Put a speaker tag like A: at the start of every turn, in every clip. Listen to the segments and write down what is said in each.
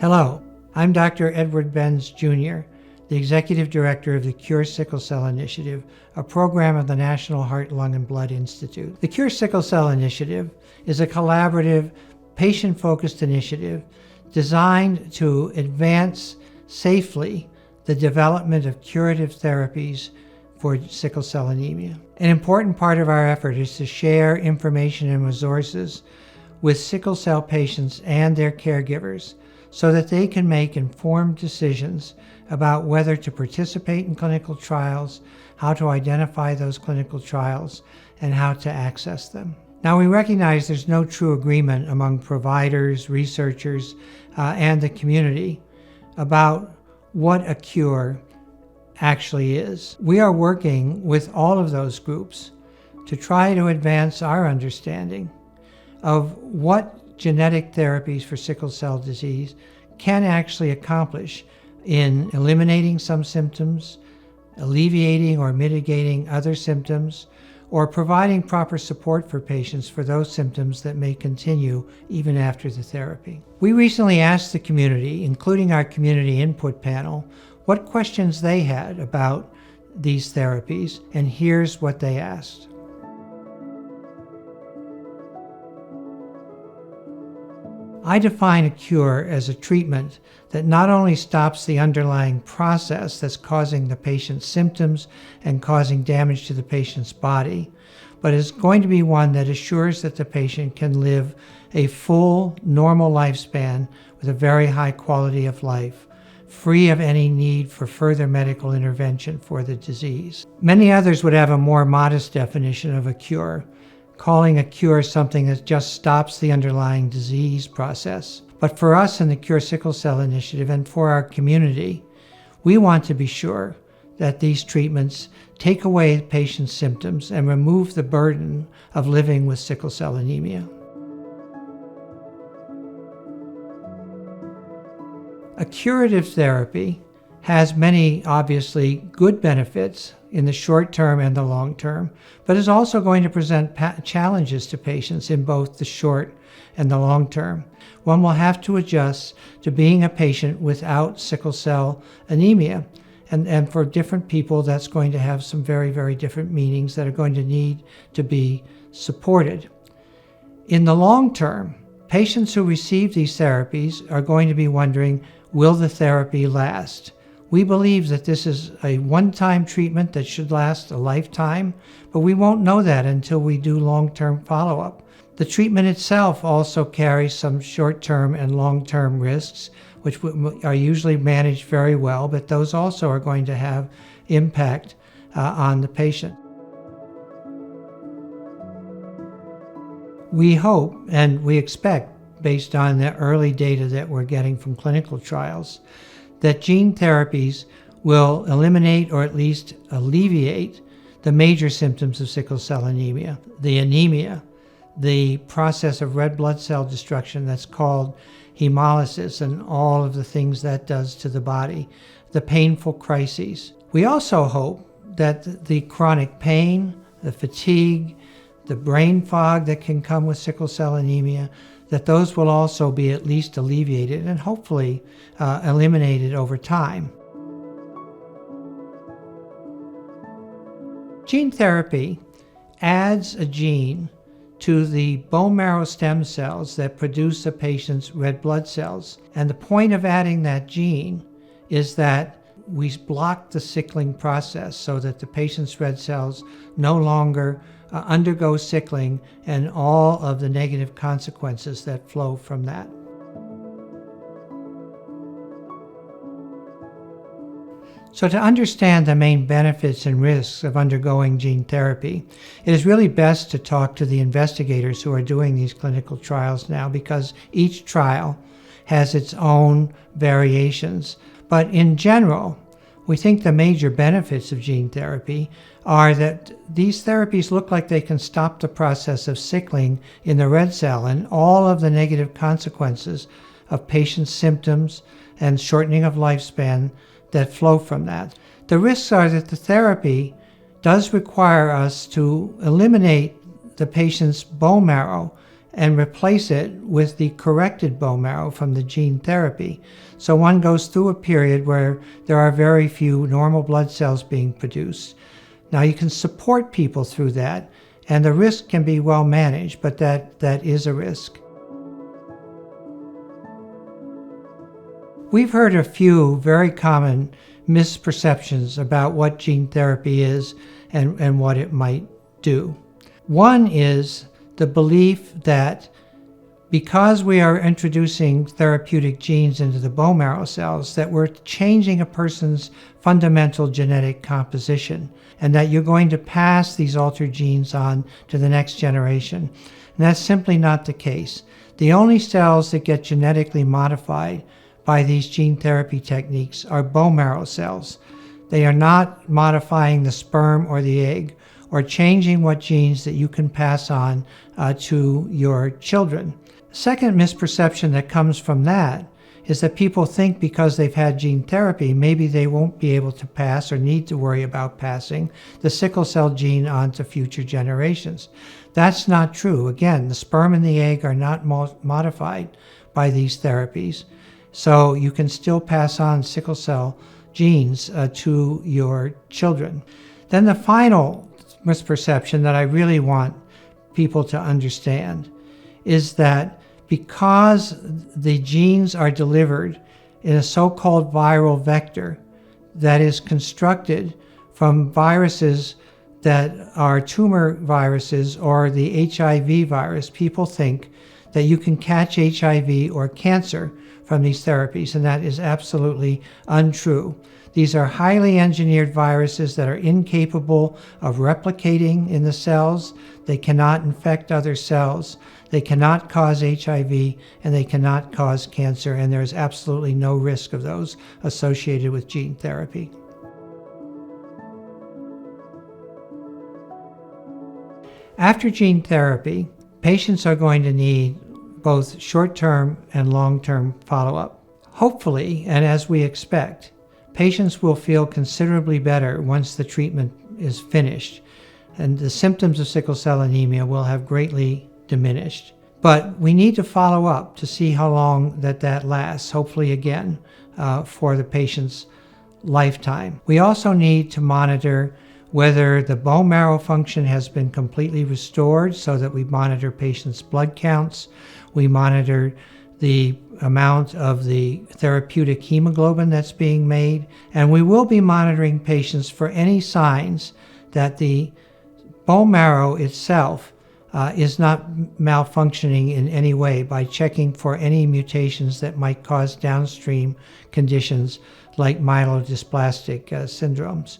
A: Hello, I'm Dr. Edward Benz Jr., the Executive Director of the Cure Sickle Cell Initiative, a program of the National Heart, Lung, and Blood Institute. The Cure Sickle Cell Initiative is a collaborative, patient-focused initiative designed to advance safely the development of curative therapies for sickle cell anemia. An important part of our effort is to share information and resources with sickle cell patients and their caregivers so that they can make informed decisions about whether to participate in clinical trials, how to identify those clinical trials, and how to access them. Now, we recognize there's no true agreement among providers, researchers, and the community about what a cure actually is. We are working with all of those groups to try to advance our understanding of what genetic therapies for sickle cell disease can actually accomplish in eliminating some symptoms, alleviating or mitigating other symptoms, or providing proper support for patients for those symptoms that may continue even after the therapy. We recently asked the community, including our community input panel, what questions they had about these therapies, and here's what they asked. I define a cure as a treatment that not only stops the underlying process that's causing the patient's symptoms and causing damage to the patient's body, but is going to be one that assures that the patient can live a full, normal lifespan with a very high quality of life, free of any need for further medical intervention for the disease. Many others would have a more modest definition of a cure, calling a cure something that just stops the underlying disease process. But for us in the Cure Sickle Cell Initiative and for our community, we want to be sure that these treatments take away the patient's symptoms and remove the burden of living with sickle cell anemia. A curative therapy has many, obviously, good benefits in the short term and the long term, but is also going to present challenges to patients in both the short and the long term. One will have to adjust to being a patient without sickle cell anemia. And for different people, that's going to have some very, very different meanings that are going to need to be supported. In the long term, patients who receive these therapies are going to be wondering, will the therapy last? We believe that this is a one-time treatment that should last a lifetime, but we won't know that until we do long-term follow-up. The treatment itself also carries some short-term and long-term risks, which are usually managed very well, but those also are going to have impact on the patient. We hope and we expect, based on the early data that we're getting from clinical trials, that gene therapies will eliminate or at least alleviate the major symptoms of sickle cell anemia, the process of red blood cell destruction that's called hemolysis, and all of the things that does to the body, the painful crises. We also hope that the chronic pain, the fatigue, the brain fog that can come with sickle cell anemia, that those will also be at least alleviated and hopefully eliminated over time. Gene therapy adds a gene to the bone marrow stem cells that produce a patient's red blood cells. And the point of adding that gene is that we block the sickling process so that the patient's red cells no longer undergo sickling and all of the negative consequences that flow from that. So to understand the main benefits and risks of undergoing gene therapy, it is really best to talk to the investigators who are doing these clinical trials now, because each trial has its own variations. But in general, we think the major benefits of gene therapy are that these therapies look like they can stop the process of sickling in the red cell and all of the negative consequences of patients' symptoms and shortening of lifespan that flow from that. The risks are that the therapy does require us to eliminate the patient's bone marrow and replace it with the corrected bone marrow from the gene therapy. So one goes through a period where there are very few normal blood cells being produced. Now you can support people through that, and the risk can be well managed, but that is a risk. We've heard a few very common misperceptions about what gene therapy is and what it might do. One is the belief that because we are introducing therapeutic genes into the bone marrow cells, that we're changing a person's fundamental genetic composition, and that you're going to pass these altered genes on to the next generation. And that's simply not the case. The only cells that get genetically modified by these gene therapy techniques are bone marrow cells. They are not modifying the sperm or the egg or changing what genes that you can pass on to your children. Second misperception that comes from that is that people think because they've had gene therapy, maybe they won't be able to pass or need to worry about passing the sickle cell gene on to future generations. That's not true. Again, the sperm and the egg are not modified by these therapies. So you can still pass on sickle cell genes to your children. Then the final misperception that I really want people to understand is that because the genes are delivered in a so-called viral vector that is constructed from viruses that are tumor viruses or the HIV virus, people think that you can catch HIV or cancer from these therapies, and that is absolutely untrue. These are highly engineered viruses that are incapable of replicating in the cells. They cannot infect other cells. They cannot cause HIV, and they cannot cause cancer, and there is absolutely no risk of those associated with gene therapy. After gene therapy, patients are going to need both short-term and long-term follow-up. Hopefully, and as we expect, patients will feel considerably better once the treatment is finished, and the symptoms of sickle cell anemia will have greatly diminished. But we need to follow up to see how long that lasts, hopefully again, for the patient's lifetime. We also need to monitor whether the bone marrow function has been completely restored, so that we monitor patients' blood counts. We monitor the amount of the therapeutic hemoglobin that's being made, and we will be monitoring patients for any signs that the bone marrow itself is not malfunctioning in any way by checking for any mutations that might cause downstream conditions like myelodysplastic syndromes.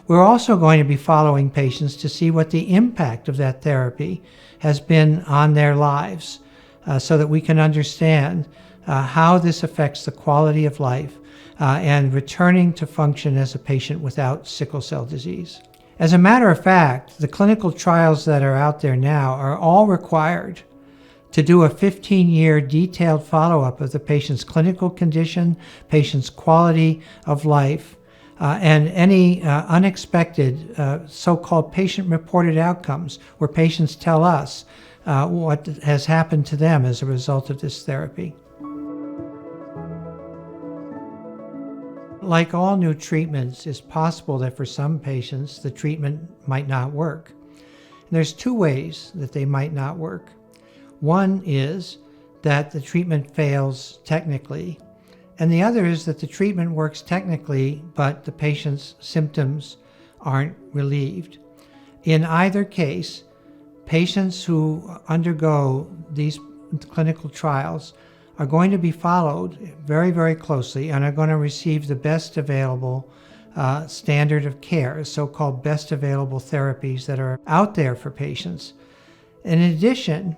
A: We're also going to be following patients to see what the impact of that therapy has been on their lives, so that we can understand how this affects the quality of life and returning to function as a patient without sickle cell disease. As a matter of fact, the clinical trials that are out there now are all required to do a 15-year detailed follow-up of the patient's clinical condition, patient's quality of life, and any unexpected so-called patient-reported outcomes where patients tell us what has happened to them as a result of this therapy. Like all new treatments, it's possible that for some patients the treatment might not work. And there's two ways that they might not work. One is that the treatment fails technically, and the other is that the treatment works technically, but the patient's symptoms aren't relieved. In either case, patients who undergo these clinical trials are going to be followed very, very closely and are going to receive the best available standard of care, so-called best available therapies that are out there for patients. In addition,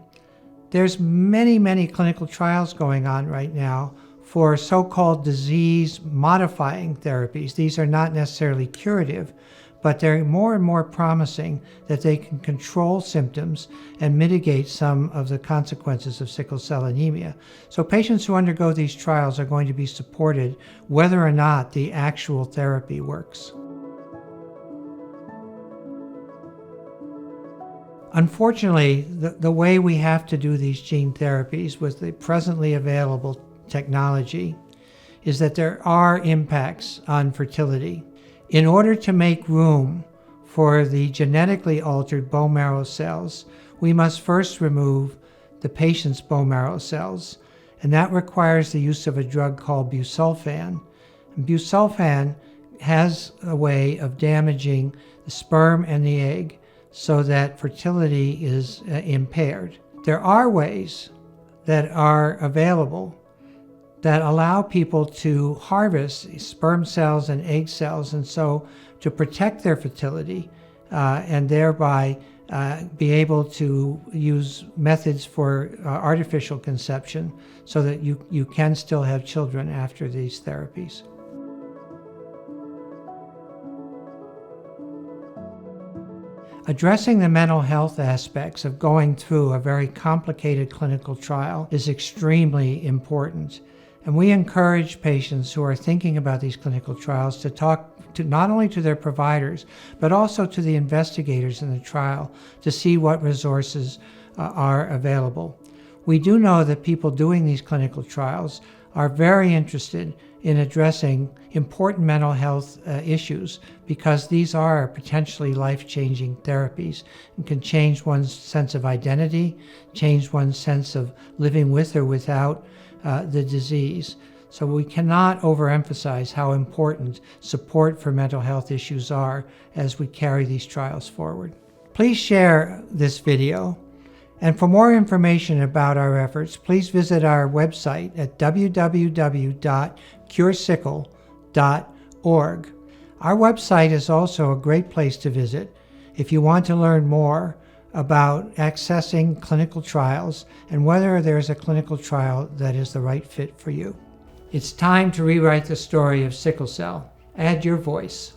A: there's many, many clinical trials going on right now for so-called disease-modifying therapies. These are not necessarily curative, but they're more and more promising that they can control symptoms and mitigate some of the consequences of sickle cell anemia. So patients who undergo these trials are going to be supported whether or not the actual therapy works. Unfortunately, the way we have to do these gene therapies with the presently available technology is that there are impacts on fertility. In order to make room for the genetically altered bone marrow cells, we must first remove the patient's bone marrow cells, and that requires the use of a drug called busulfan. And busulfan has a way of damaging the sperm and the egg so that fertility is impaired. There are ways that are available that allow people to harvest sperm cells and egg cells, and so to protect their fertility and thereby be able to use methods for artificial conception so that you can still have children after these therapies. Addressing the mental health aspects of going through a very complicated clinical trial is extremely important. And we encourage patients who are thinking about these clinical trials to talk to not only to their providers, but also to the investigators in the trial to see what resources are available. We do know that people doing these clinical trials are very interested in addressing important mental health issues because these are potentially life-changing therapies and can change one's sense of identity, change one's sense of living with or without the disease. So we cannot overemphasize how important support for mental health issues are as we carry these trials forward. Please share this video. And for more information about our efforts, please visit our website at www.CureSickle.org. Our website is also a great place to visit if you want to learn more about accessing clinical trials and whether there's a clinical trial that is the right fit for you. It's time to rewrite the story of sickle cell. Add your voice.